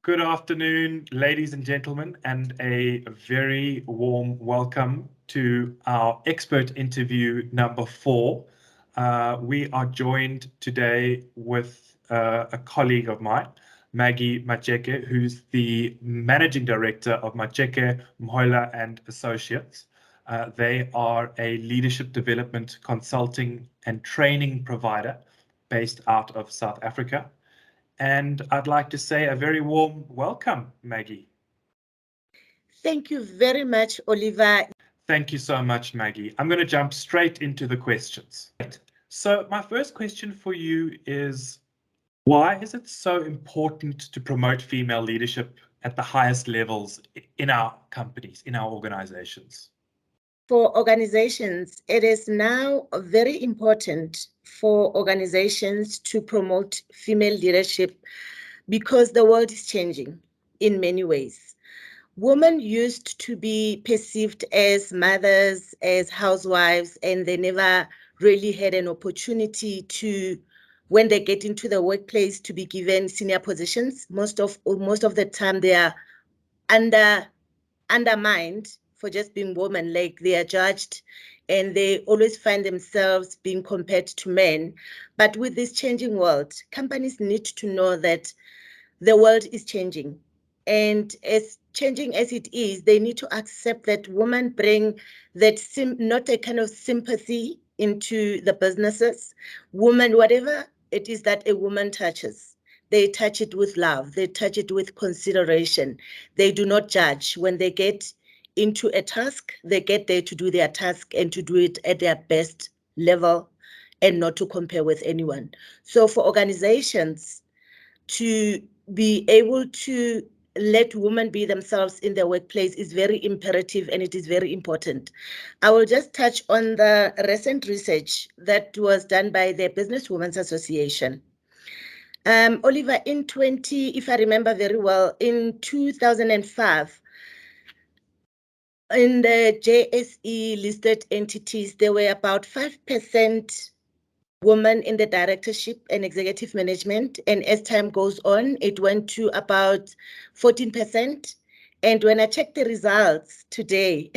Good afternoon, ladies and gentlemen, and a very warm welcome to our expert interview number 4. We are joined today with a colleague of mine, Maggie Matjeke, who's the Managing Director of Matjeke Mhoila Associates. They are a leadership development consulting and training provider based out of South Africa. And I'd like to say a very warm welcome, Maggie. Thank you very much, Oliver. Thank you so much, Maggie. I'm going to jump straight into the questions. So my first question for you is, why is it so important to promote female leadership at the highest levels in our companies, in our organizations? For organizations, it is now very important for organizations to promote female leadership because the world is changing in many ways. Women used to be perceived as mothers, as housewives, and they never really had an opportunity to, when they get into the workplace, to be given senior positions. Most of the time they are undermined for just being women, like they are judged and they always find themselves being compared to men. But with this changing world, companies need to know that the world is changing. And as changing as it is, they need to accept that women bring that not a kind of sympathy into the businesses. Women, whatever it is that a woman touches, they touch it with love. They touch it with consideration. They do not judge. When they get into a task, they get there to do their task and to do it at their best level and not to compare with anyone. So for organizations to be able to let women be themselves in the workplace is very imperative and it is very important. I will just touch on the recent research that was done by the Businesswomen's Association. Oliver, if I remember very well, in 2005, in the JSE listed entities, there were about 5% women in the directorship and executive management. And as time goes on, it went to about 14%. And when I checked the results today,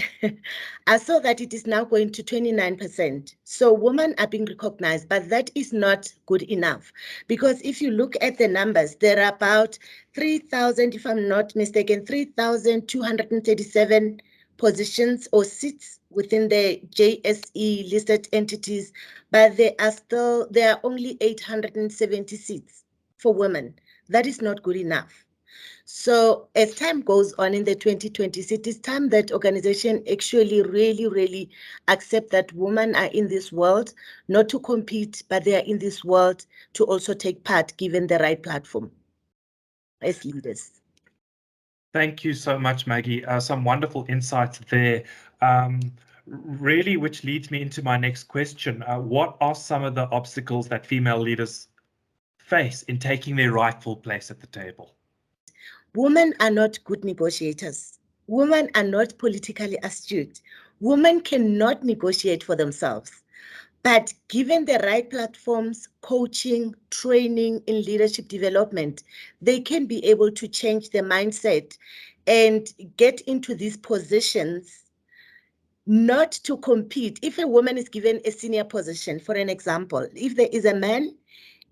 I saw that it is now going to 29%. So women are being recognized, but that is not good enough. Because if you look at the numbers, there are about 3,000, if I'm not mistaken, 3,237 positions or seats within the JSE listed entities, but there are only 870 seats for women. That is not good enough. So as time goes on in the 2020s, it is time that organizations actually really accept that women are in this world, not to compete, but they are in this world to also take part, given the right platform as leaders. Thank you so much, Maggie. Some wonderful insights there. Really, which leads me into my next question. What are some of the obstacles that female leaders face in taking their rightful place at the table? Women are not good negotiators. Women are not politically astute. Women cannot negotiate for themselves. But given the right platforms, coaching, training in leadership development, they can be able to change their mindset and get into these positions not to compete. If a woman is given a senior position, for an example, if there is a man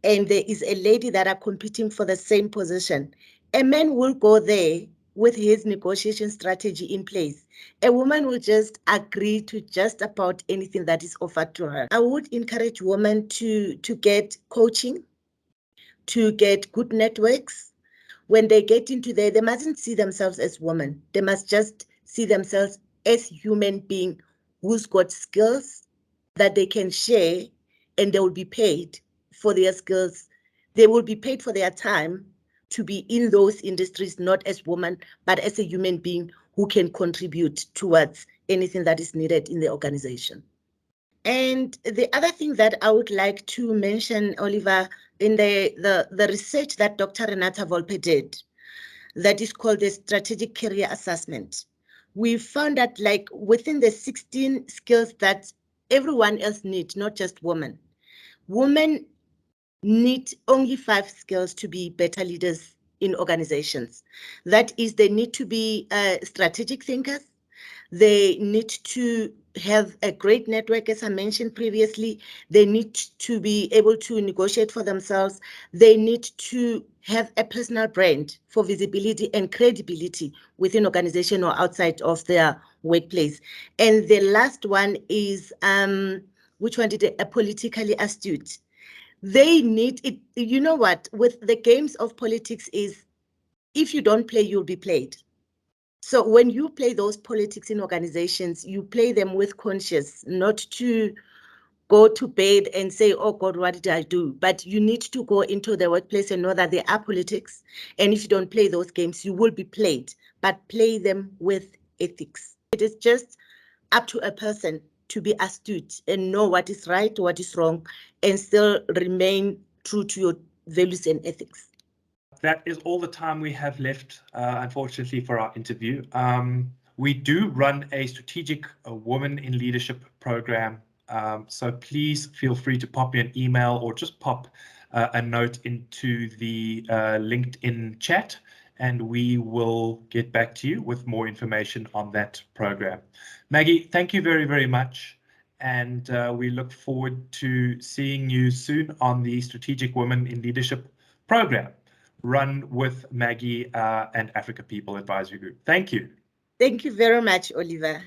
and there is a lady that are competing for the same position, a man will go there with his negotiation strategy in place. A woman will just agree to just about anything that is offered to her. I would encourage women to get coaching, to get good networks. When they get into there, they mustn't see themselves as women. They must just see themselves as human being who's got skills that they can share, and they will be paid for their skills. They will be paid for their time to be in those industries, not as women, but as a human being who can contribute towards anything that is needed in the organization. And the other thing that I would like to mention, Oliver, in the research that Dr. Renata Volpe did, that is called the Strategic Career Assessment. We found that like within the 16 skills that everyone else needs, not just women need only 5 skills to be better leaders in organizations. That is, they need to be strategic thinkers. They need to have a great network, as I mentioned previously. They need to be able to negotiate for themselves. They need to have a personal brand for visibility and credibility within organization or outside of their workplace. And the last one is, which one did a politically astute. They need it. You know what, with the games of politics is, if you don't play, you'll be played. So when you play those politics in organizations, you play them with conscience, not to go to bed and say, oh God, what did I do? But you need to go into the workplace and know that there are politics. And if you don't play those games, you will be played, but play them with ethics. It is just up to a person to be astute and know what is right, what is wrong, and still remain true to your values and ethics. That is all the time we have left, unfortunately, for our interview. We do run a strategic woman in leadership program, so please feel free to pop me an email or just pop a note into the LinkedIn chat, and we will get back to you with more information on that program. Maggie, thank you very, very much. And we look forward to seeing you soon on the Strategic Women in Leadership program, run with Maggie and Africa People Advisory Group. Thank you. Thank you very much, Oliver.